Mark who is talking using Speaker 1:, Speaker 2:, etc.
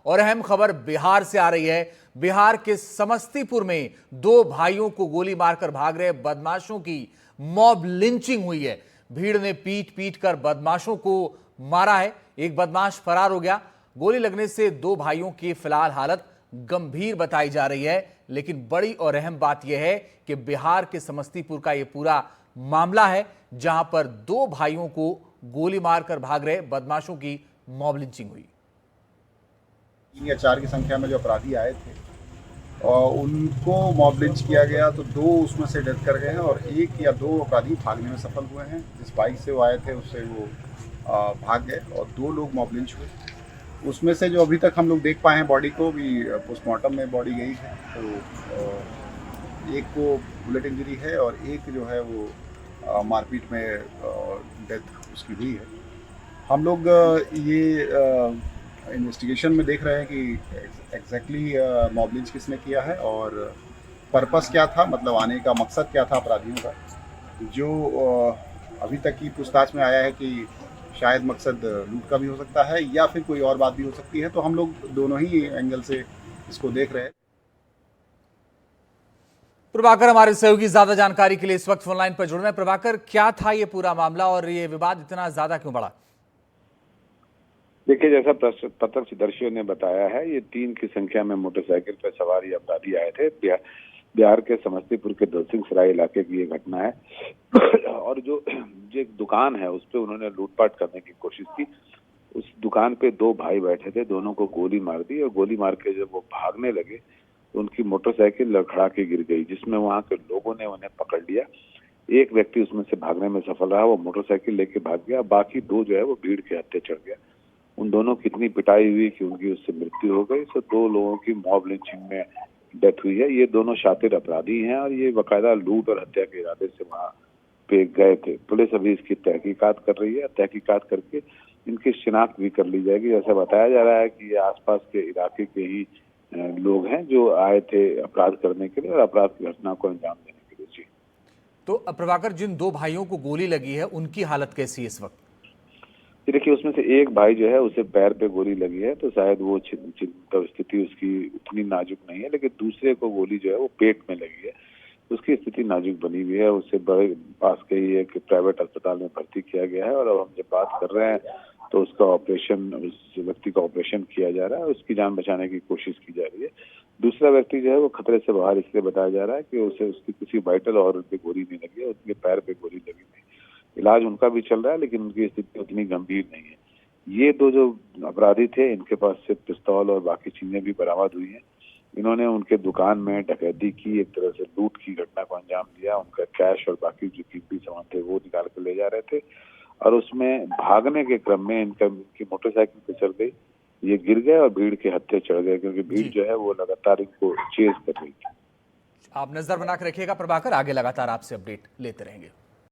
Speaker 1: और अहम खबर बिहार से आ रही है। बिहार के समस्तीपुर में दो भाइयों को गोली मारकर भाग रहे बदमाशों की मॉब लिंचिंग हुई है। भीड़ ने पीट पीट कर बदमाशों को मारा है। एक बदमाश फरार हो गया। गोली लगने से दो भाइयों की फिलहाल हालत गंभीर बताई जा रही है। लेकिन बड़ी और अहम बात यह है कि बिहार के समस्तीपुर का यह पूरा मामला है, जहां पर दो भाइयों को गोली मारकर भाग रहे बदमाशों की मॉब लिंचिंग हुई।
Speaker 2: 3 या 4 की संख्या में जो अपराधी आए थे और उनको मॉब लिंच किया गया, तो 2 उसमें से डेथ कर गए हैं और 1 या 2 अपराधी भागने में सफल हुए हैं। जिस बाइक से वो आए थे उससे वो भाग गए और 2 लोग मॉब लिंच हुए। उसमें से जो अभी तक हम लोग देख पाए हैं बॉडी को भी, पोस्टमार्टम में बॉडी गई है, तो एक को बुलेट इंजरी है और एक जो है वो मारपीट में डेथ उसकी हुई है। हम लोग ये इन्वेस्टिगेशन में देख रहे हैं कि एग्जैक्टली मॉब लिंच किसने किया है और पर्पस क्या था, मतलब आने का मकसद क्या था अपराधियों का। जो अभी तक की पूछताछ में आया है कि शायद मकसद लूट का भी हो सकता है या फिर कोई और बात भी हो सकती है, तो हम लोग दोनों ही एंगल से इसको देख रहे हैं।
Speaker 1: प्रभाकर हमारे सहयोगी ज्यादा जानकारी के लिए इस वक्त फोनलाइन पर जुड़ रहे हैं। प्रभाकर, क्या था ये पूरा मामला और ये विवाद इतना ज्यादा क्यों बढ़ा?
Speaker 3: देखिए, जैसा प्रत्यक्षदर्शियों ने बताया है, ये 3 की संख्या में मोटरसाइकिल पर सवार ये अपराधी आए थे। बिहार के समस्तीपुर के दलसिंह सराय इलाके की ये घटना है और जो एक दुकान है उस पर उन्होंने लूटपाट करने की कोशिश की। उस दुकान पे 2 भाई बैठे थे, दोनों को गोली मार दी और गोली मार के जब वो भागने लगे तो उनकी मोटरसाइकिल लड़खड़ा के गिर गई, जिसमें वहां के लोगों ने उन्हें पकड़ लिया। एक व्यक्ति उसमें से भागने में सफल रहा, वो मोटरसाइकिल लेके भाग गया। बाकी 2 जो है वो भीड़ के हत्थे चढ़ गया। उन दोनों की इतनी पिटाई हुई कि उनकी उससे मृत्यु हो गई। तो 2 लोगों की मॉब लिंचिंग में डेथ हुई है। ये दोनों शातिर अपराधी हैं और ये बाकायदा लूट और हत्या के इरादे से वहां पे गए थे। पुलिस अभी इसकी तहकीकात कर रही है। तहकीकात करके इनकी शिनाख्त भी कर ली जाएगी। जैसा बताया जा रहा है कि ये आसपास के इलाके के ही लोग हैं जो आए थे अपराध करने के लिए और अपराध की घटना को अंजाम देने के लिए। जी,
Speaker 1: तो प्रभाकर, जिन 2 भाइयों को गोली लगी है उनकी हालत कैसी है इस वक्त?
Speaker 3: देखिए, उसमें से एक भाई जो है उसे पैर पे गोली लगी है, तो शायद वो स्थिति उसकी उतनी नाजुक नहीं है, लेकिन दूसरे को गोली जो है वो पेट में लगी है, उसकी स्थिति नाजुक बनी हुई है। उसे बड़े पास के ही एक प्राइवेट अस्पताल में भर्ती किया गया है और अब हम जब बात कर रहे हैं तो उसका ऑपरेशन, उस व्यक्ति का ऑपरेशन किया जा रहा है, उसकी जान बचाने की कोशिश की जा रही है। दूसरा व्यक्ति जो है वो खतरे से बाहर इसलिए बताया जा रहा है कि उसे उसकी किसी वाइटल ऑर्गन पे गोली नहीं लगी है, उसके पैर पे गोली लगी नहीं। इलाज उनका भी चल रहा है, लेकिन उनकी स्थिति उतनी गंभीर नहीं है। ये 2 जो अपराधी थे, इनके पास से पिस्तौल और बाकी चीजें भी बरामद हुई हैं। इन्होंने उनके दुकान में डकैती की, एक तरह से लूट की घटना को अंजाम दिया। उनका कैश और बाकी जो कीमती सामान थे वो निकाल कर ले जा रहे थे और उसमें भागने के क्रम में इनकी मोटरसाइकिल फिसल गई, ये गिर गए और भीड़ के हत्थे चढ़ गए, क्योंकि भीड़ जो है वो लगातार इनको चेज कर रही थी।
Speaker 1: आप नजर बना के रखिएगा प्रभाकर, आगे लगातार आपसे अपडेट लेते रहेंगे।